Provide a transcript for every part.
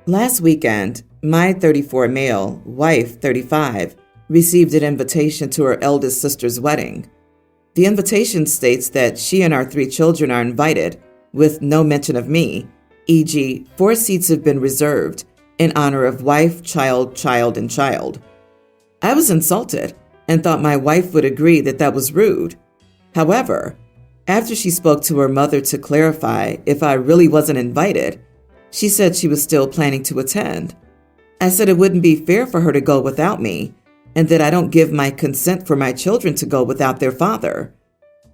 Last weekend, my 34 male, wife 35, received an invitation to her eldest sister's wedding. The invitation states that she and our 3 children are invited, with no mention of me, e.g., 4 seats have been reserved in honor of wife, child, and child. I was insulted and thought my wife would agree that that was rude. However, after she spoke to her mother to clarify if I really wasn't invited, she said she was still planning to attend. I said it wouldn't be fair for her to go without me, and that I don't give my consent for my children to go without their father.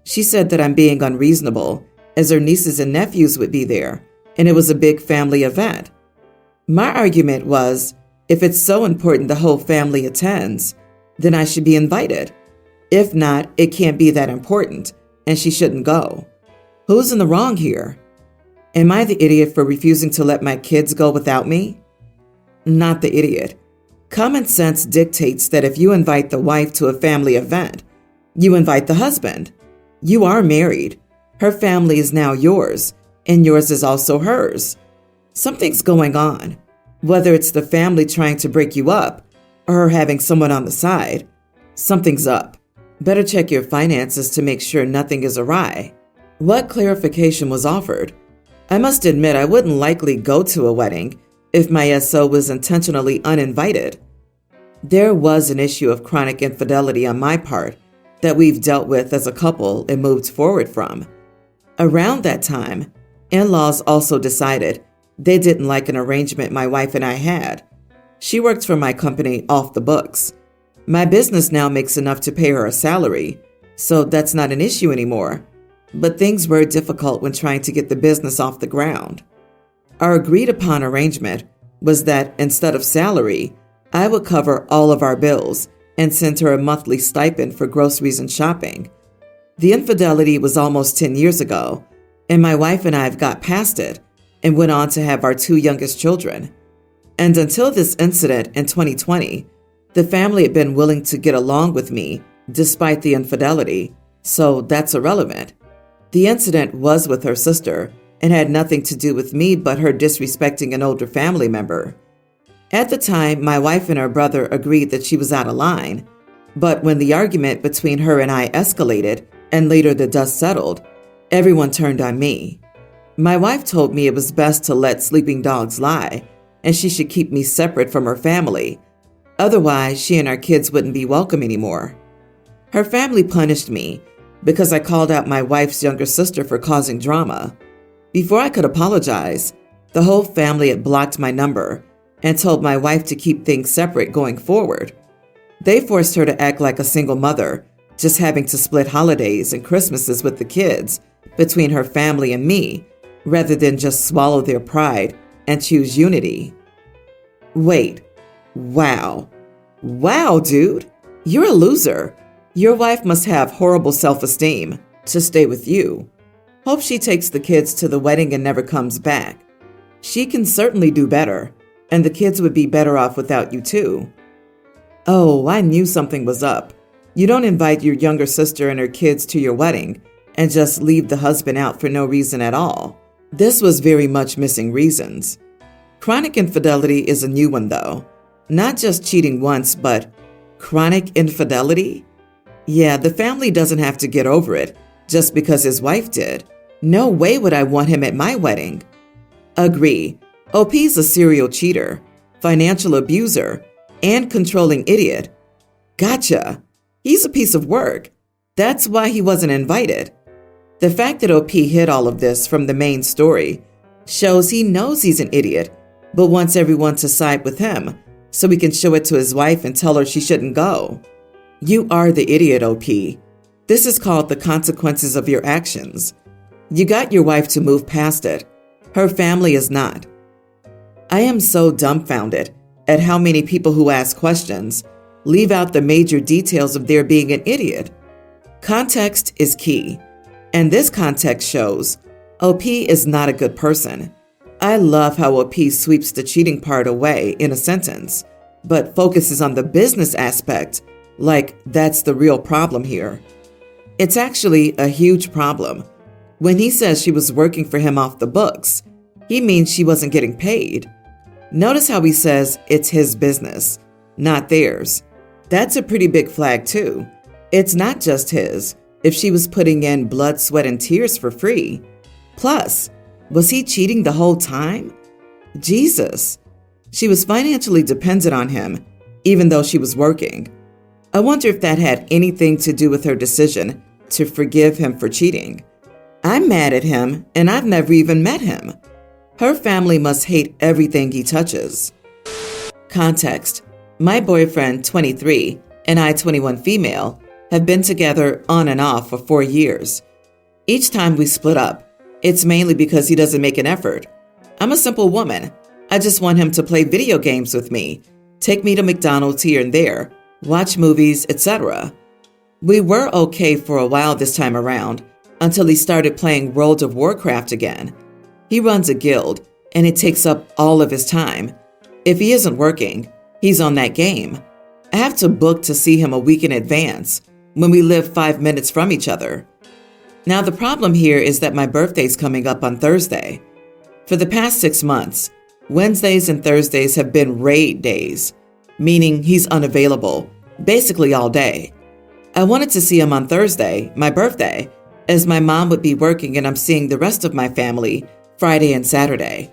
She said that I'm being unreasonable, as her nieces and nephews would be there, and it was a big family event. My argument was, if it's so important the whole family attends, then I should be invited. If not, it can't be that important, and she shouldn't go. Who's in the wrong here? Am I the idiot for refusing to let my kids go without me? Not the idiot. Common sense dictates that if you invite the wife to a family event, you invite the husband. You are married. Her family is now yours, and yours is also hers. Something's going on, whether it's the family trying to break you up or her having someone on the side. Something's up. Better check your finances to make sure nothing is awry. What clarification was offered? I must admit I wouldn't likely go to a wedding if my SO was intentionally uninvited. There was an issue of chronic infidelity on my part that we've dealt with as a couple and moved forward from. Around that time, in-laws also decided they didn't like an arrangement my wife and I had. She worked for my company off the books. My business now makes enough to pay her a salary, so that's not an issue anymore. But things were difficult when trying to get the business off the ground. Our agreed upon arrangement was that instead of salary, I would cover all of our bills and send her a monthly stipend for groceries and shopping. The infidelity was almost 10 years ago, and my wife and I have got past it and went on to have our 2 youngest children. And until this incident in 2020, the family had been willing to get along with me despite the infidelity, so that's irrelevant. The incident was with her sister and had nothing to do with me but her disrespecting an older family member. At the time, my wife and her brother agreed that she was out of line, but when the argument between her and I escalated and later the dust settled, everyone turned on me. My wife told me it was best to let sleeping dogs lie and she should keep me separate from her family. Otherwise, she and our kids wouldn't be welcome anymore. Her family punished me because I called out my wife's younger sister for causing drama. Before I could apologize, the whole family had blocked my number and told my wife to keep things separate going forward. They forced her to act like a single mother, just having to split holidays and Christmases with the kids between her family and me, rather than just swallow their pride and choose unity. Wait, wow. Wow, dude, you're a loser. Your wife must have horrible self-esteem to stay with you. Hope she takes the kids to the wedding and never comes back. She can certainly do better, and the kids would be better off without you too. Oh, I knew something was up. You don't invite your younger sister and her kids to your wedding and just leave the husband out for no reason at all. This was very much missing reasons. Chronic infidelity is a new one though. Not just cheating once, but chronic infidelity? Yeah, the family doesn't have to get over it just because his wife did. No way would I want him at my wedding. Agree. OP's a serial cheater, financial abuser, and controlling idiot. Gotcha. He's a piece of work. That's why he wasn't invited. The fact that OP hid all of this from the main story shows he knows he's an idiot, but wants everyone to side with him so he can show it to his wife and tell her she shouldn't go. You are the idiot, OP. This is called the consequences of your actions. You got your wife to move past it. Her family is not. I am so dumbfounded at how many people who ask questions leave out the major details of their being an idiot. Context is key, and this context shows OP is not a good person. I love how OP sweeps the cheating part away in a sentence, but focuses on the business aspect like that's the real problem here. It's actually a huge problem. When he says she was working for him off the books, he means she wasn't getting paid. Notice how he says it's his business, not theirs. That's a pretty big flag too. It's not just his, if she was putting in blood, sweat, and tears for free. Plus, was he cheating the whole time? Jesus. She was financially dependent on him, even though she was working. I wonder if that had anything to do with her decision to forgive him for cheating. I'm mad at him, and I've never even met him. Her family must hate everything he touches. Context: my boyfriend, 23, and I, 21 female, have been together on and off for 4 years. Each time we split up, it's mainly because he doesn't make an effort. I'm a simple woman. I just want him to play video games with me, take me to McDonald's here and there, watch movies, etc. We were okay for a while this time around, until he started playing World of Warcraft again. He runs a guild, and it takes up all of his time. If he isn't working, he's on that game. I have to book to see him a week in advance, when we live 5 minutes from each other. Now the problem here is that my birthday's coming up on Thursday. For the past 6 months, Wednesdays and Thursdays have been raid days, meaning he's unavailable, basically all day. I wanted to see him on Thursday, my birthday, as my mom would be working and I'm seeing the rest of my family Friday and Saturday.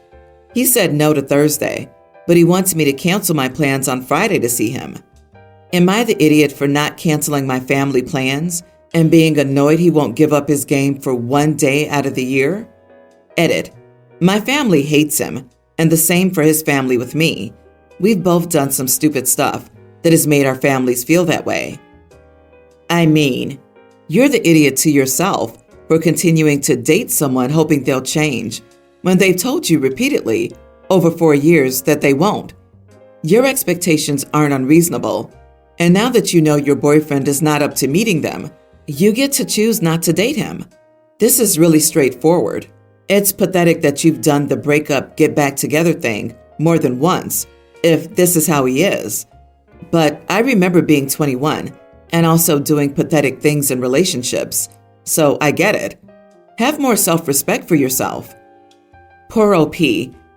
He said no to Thursday, but he wants me to cancel my plans on Friday to see him. Am I the idiot for not canceling my family plans and being annoyed he won't give up his game for 1 day out of the year? Edit: my family hates him, and the same for his family with me. We've both done some stupid stuff that has made our families feel that way. I mean, you're the idiot to yourself for continuing to date someone hoping they'll change when they've told you repeatedly over 4 years that they won't. Your expectations aren't unreasonable, and now that you know your boyfriend is not up to meeting them, you get to choose not to date him. This is really straightforward. It's pathetic that you've done the breakup, get back together thing more than once, if this is how he is. But I remember being 21 and also doing pathetic things in relationships, so I get it. Have more self-respect for yourself. Poor OP,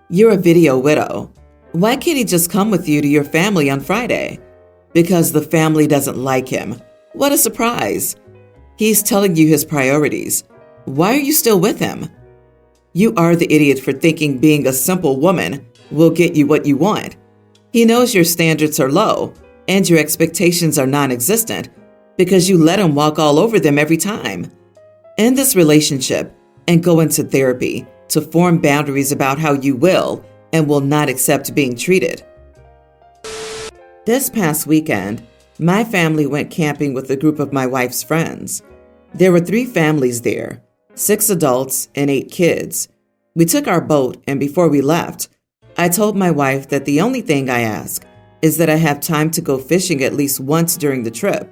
you're a video widow. Why can't he just come with you to your family on Friday? Because the family doesn't like him. What a surprise. He's telling you his priorities. Why are you still with him? You are the idiot for thinking being a simple woman will get you what you want. He knows your standards are low and your expectations are non-existent because you let him walk all over them every time. End this relationship and go into therapy to form boundaries about how you will and will not accept being treated. This past weekend, my family went camping with a group of my wife's friends. There were 3 families there, 6 adults and 8 kids. We took our boat, and before we left, I told my wife that the only thing I ask is that I have time to go fishing at least once during the trip.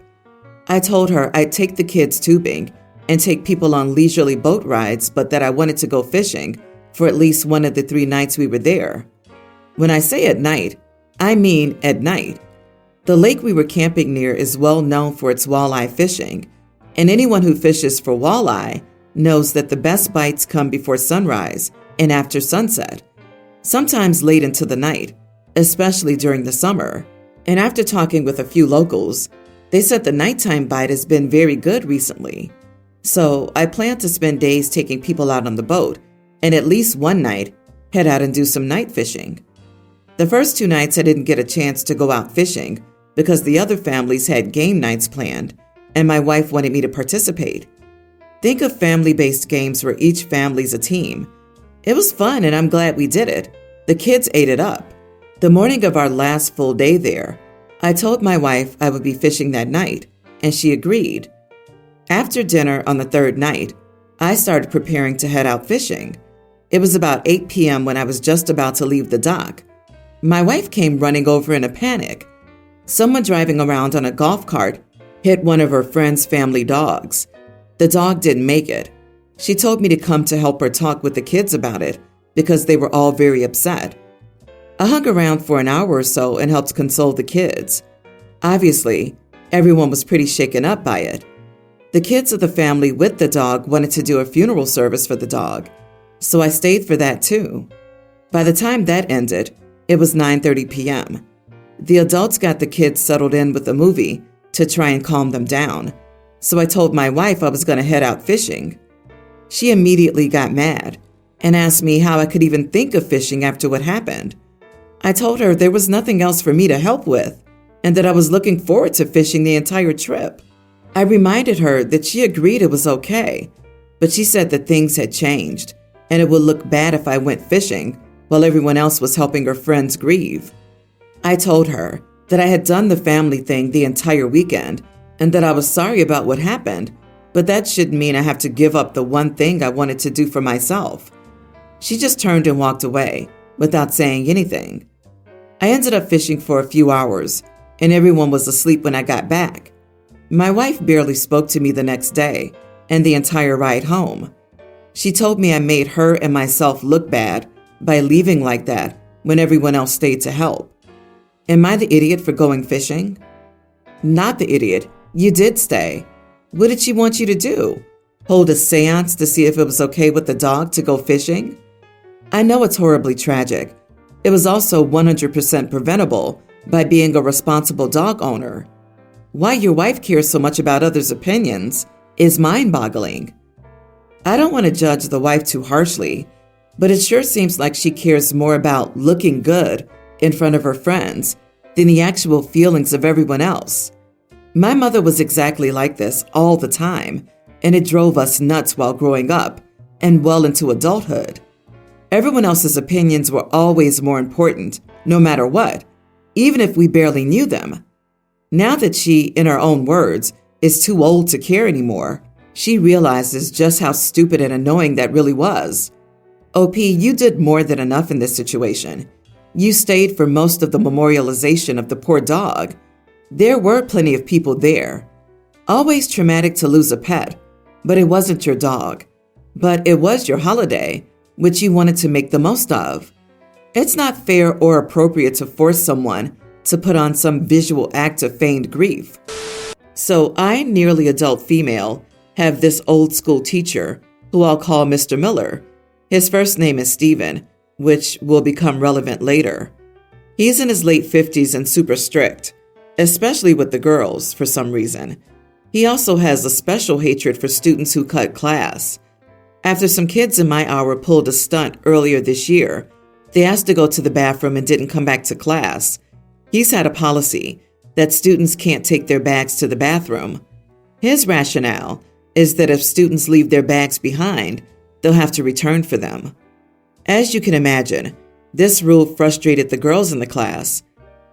I told her I'd take the kids tubing and take people on leisurely boat rides, but that I wanted to go fishing for at least one of the 3 nights we were there. When I say at night, I mean at night. The lake we were camping near is well known for its walleye fishing, and anyone who fishes for walleye knows that the best bites come before sunrise and after sunset, sometimes late into the night, especially during the summer. And after talking with a few locals, they said the nighttime bite has been very good recently. So I plan to spend days taking people out on the boat and at least one night head out and do some night fishing. The first 2 nights I didn't get a chance to go out fishing because the other families had game nights planned and my wife wanted me to participate. Think of family-based games where each family's a team. It was fun and I'm glad we did it. The kids ate it up. The morning of our last full day there, I told my wife I would be fishing that night, and she agreed. After dinner on the 3rd night, I started preparing to head out fishing. It was about 8 p.m. when I was just about to leave the dock. My wife came running over in a panic. Someone driving around on a golf cart hit one of her friend's family dogs. The dog didn't make it. She told me to come to help her talk with the kids about it because they were all very upset. I hung around for an hour or so and helped console the kids. Obviously, everyone was pretty shaken up by it. The kids of the family with the dog wanted to do a funeral service for the dog, so I stayed for that too. By the time that ended, It was 9:30 p.m. The adults got the kids settled in with a movie to try and calm them down, so I told my wife I was going to head out fishing. She immediately got mad and asked me how I could even think of fishing after what happened. I told her there was nothing else for me to help with and that I was looking forward to fishing the entire trip. I reminded her that she agreed it was okay, but she said that things had changed and it would look bad if I went fishing while everyone else was helping her friends grieve. I told her that I had done the family thing the entire weekend and that I was sorry about what happened, but that shouldn't mean I have to give up the one thing I wanted to do for myself. She just turned and walked away without saying anything. I ended up fishing for a few hours, and everyone was asleep when I got back. My wife barely spoke to me the next day and the entire ride home. She told me I made her and myself look bad by leaving like that when everyone else stayed to help. Am I the idiot for going fishing? Not the idiot. You did stay. What did she want you to do? Hold a seance to see if it was okay with the dog to go fishing? I know it's horribly tragic. It was also 100% preventable by being a responsible dog owner. Why your wife cares so much about others' opinions is mind-boggling. I don't want to judge the wife too harshly, but it sure seems like she cares more about looking good in front of her friends than the actual feelings of everyone else. My mother was exactly like this all the time, and it drove us nuts while growing up and well into adulthood. Everyone else's opinions were always more important, no matter what, even if we barely knew them. Now that she, in her own words, is too old to care anymore, she realizes just how stupid and annoying that really was. OP, you did more than enough in this situation. You stayed for most of the memorialization of the poor dog. There were plenty of people there. Always traumatic to lose a pet, but it wasn't your dog. But it was your holiday, which you wanted to make the most of. It's not fair or appropriate to force someone to put on some visual act of feigned grief. So I, nearly adult female, have this old school teacher who I'll call Mr. Miller. His first name is Stephen, which will become relevant later. He's in his late 50s and super strict, especially with the girls for some reason. He also has a special hatred for students who cut class. After some kids in my hour pulled a stunt earlier this year, they asked to go to the bathroom and didn't come back to class. He's had a policy that students can't take their bags to the bathroom. His rationale is that if students leave their bags behind, they'll have to return for them. As you can imagine, this rule frustrated the girls in the class.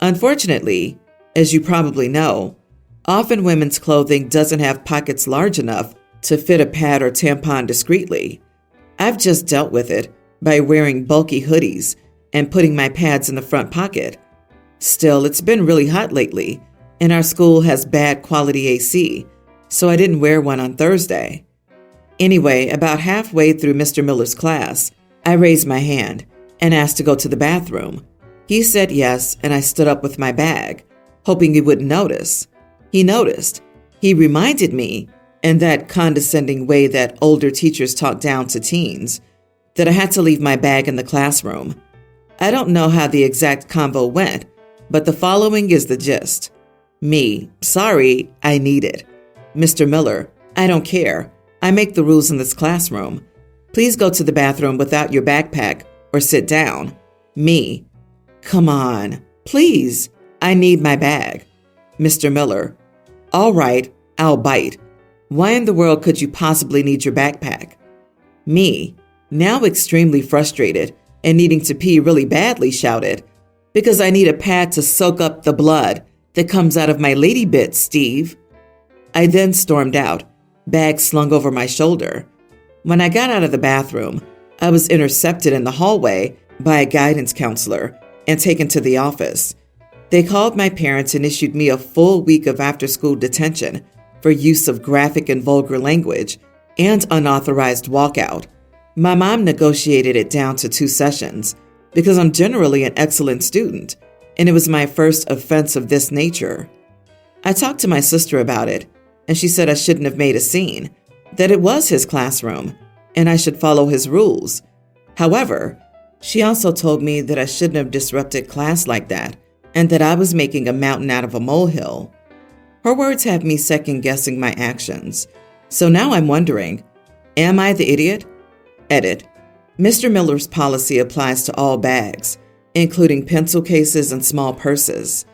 Unfortunately, as you probably know, often women's clothing doesn't have pockets large enough to fit a pad or tampon discreetly. I've just dealt with it by wearing bulky hoodies and putting my pads in the front pocket. Still, it's been really hot lately, and our school has bad quality AC, so I didn't wear one on Thursday. Anyway, about halfway through Mr. Miller's class, I raised my hand and asked to go to the bathroom. He said yes, and I stood up with my bag, hoping he wouldn't notice. He noticed. He reminded me, in that condescending way that older teachers talk down to teens, that I had to leave my bag in the classroom. I don't know how the exact convo went, but the following is the gist. Me, sorry, I need it. Mr. Miller, I don't care. I make the rules in this classroom. Please go to the bathroom without your backpack or sit down. Me, come on, please, I need my bag. Mr. Miller, all right, I'll bite. Why in the world could you possibly need your backpack? Me, now extremely frustrated and needing to pee really badly, shouted, because I need a pad to soak up the blood that comes out of my lady bits, Steve. I then stormed out, bag slung over my shoulder. When I got out of the bathroom, I was intercepted in the hallway by a guidance counselor and taken to the office. They called my parents and issued me a full week of after-school detention for use of graphic and vulgar language and unauthorized walkout. My mom negotiated it down to 2 sessions because I'm generally an excellent student, and it was my first offense of this nature. I talked to my sister about it, and she said I shouldn't have made a scene, that it was his classroom, and I should follow his rules. However, She also told me that I shouldn't have disrupted class like that and that I was making a mountain out of a molehill. Her words have me second-guessing my actions. So now I'm wondering, am I the idiot? Edit. Mr. Miller's policy applies to all bags, including pencil cases and small purses.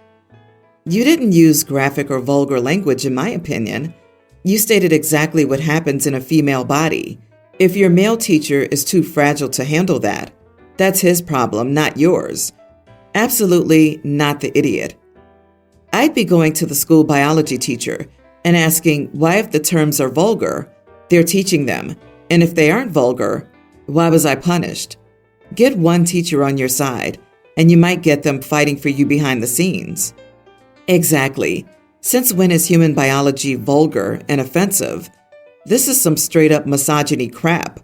You didn't use graphic or vulgar language, in my opinion. You stated exactly what happens in a female body. If your male teacher is too fragile to handle that, that's his problem, not yours. Absolutely not the idiot. I'd be going to the school biology teacher and asking why, if the terms are vulgar, they're teaching them, and if they aren't vulgar, why was I punished? Get one teacher on your side, and you might get them fighting for you behind the scenes. Exactly. Since when is human biology vulgar and offensive? This is some straight-up misogyny crap.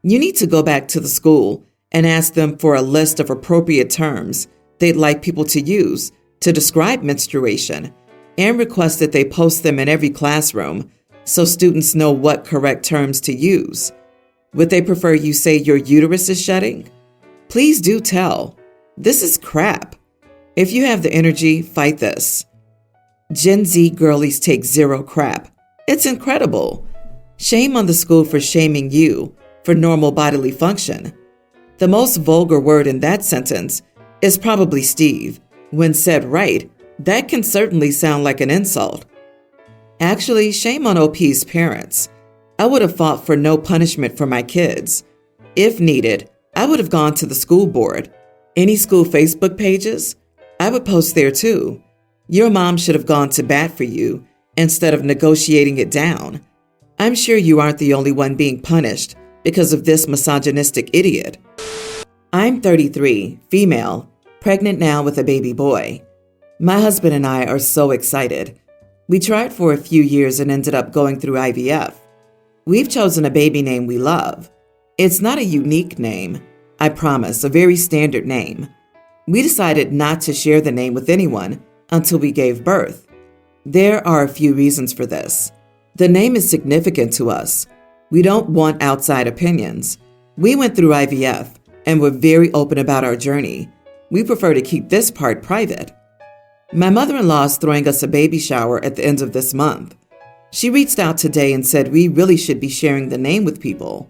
You need to go back to the school and ask them for a list of appropriate terms they'd like people to use to describe menstruation, and request that they post them in every classroom so students know what correct terms to use. Would they prefer you say your uterus is shedding? Please do tell. This is crap. If you have the energy, fight this. Gen Z girlies take zero crap. It's incredible. Shame on the school for shaming you for normal bodily function. The most vulgar word in that sentence is probably Steve. When said right, that can certainly sound like an insult. Actually, shame on OP's parents. I would have fought for no punishment for my kids. If needed, I would have gone to the school board. Any school Facebook pages? I would post there too. Your mom should have gone to bat for you instead of negotiating it down. I'm sure you aren't the only one being punished because of this misogynistic idiot. I'm 33, female, pregnant now with a baby boy. My husband and I are so excited. We tried for a few years and ended up going through IVF. We've chosen a baby name we love. It's not a unique name, I promise, a very standard name. We decided not to share the name with anyone until we gave birth. There are a few reasons for this. The name is significant to us. We don't want outside opinions. We went through IVF and were very open about our journey. We prefer to keep this part private. My mother-in-law is throwing us a baby shower at the end of this month. She reached out today and said we really should be sharing the name with people.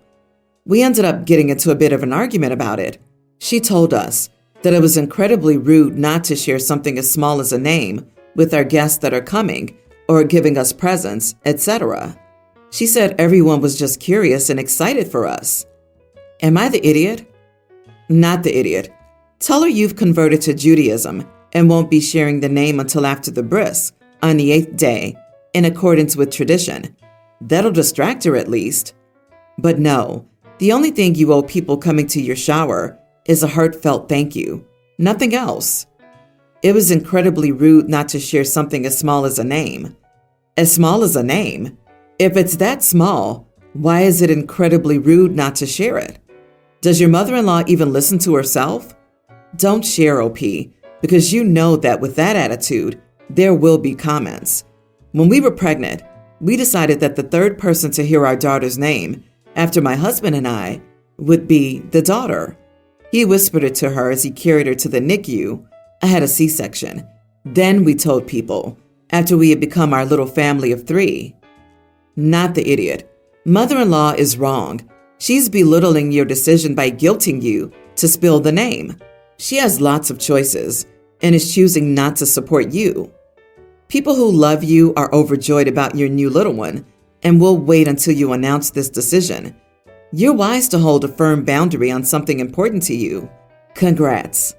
We ended up getting into a bit of an argument about it. She told us that it was incredibly rude not to share something as small as a name with our guests that are coming or giving us presents, etc. She said everyone was just curious and excited for us. Am I the idiot? Not the idiot. Tell her you've converted to Judaism and won't be sharing the name until after the bris, on the 8th day, in accordance with tradition. That'll distract her at least. But no, the only thing you owe people coming to your shower is a heartfelt thank you. Nothing else. It was incredibly rude not to share something as small as a name. As small as a name? If it's that small, why is it incredibly rude not to share it? Does your mother-in-law even listen to herself? Don't share, OP, because you know that with that attitude, there will be comments. When we were pregnant, we decided that the third person to hear our daughter's name, after my husband and I, would be the daughter. He whispered it to her as he carried her to the NICU. I had a C-section. Then we told people, after we had become our little family of 3. Not the idiot. Mother-in-law is wrong. She's belittling your decision by guilting you to spill the name. She has lots of choices and is choosing not to support you. People who love you are overjoyed about your new little one and will wait until you announce this decision. You're wise to hold a firm boundary on something important to you. Congrats.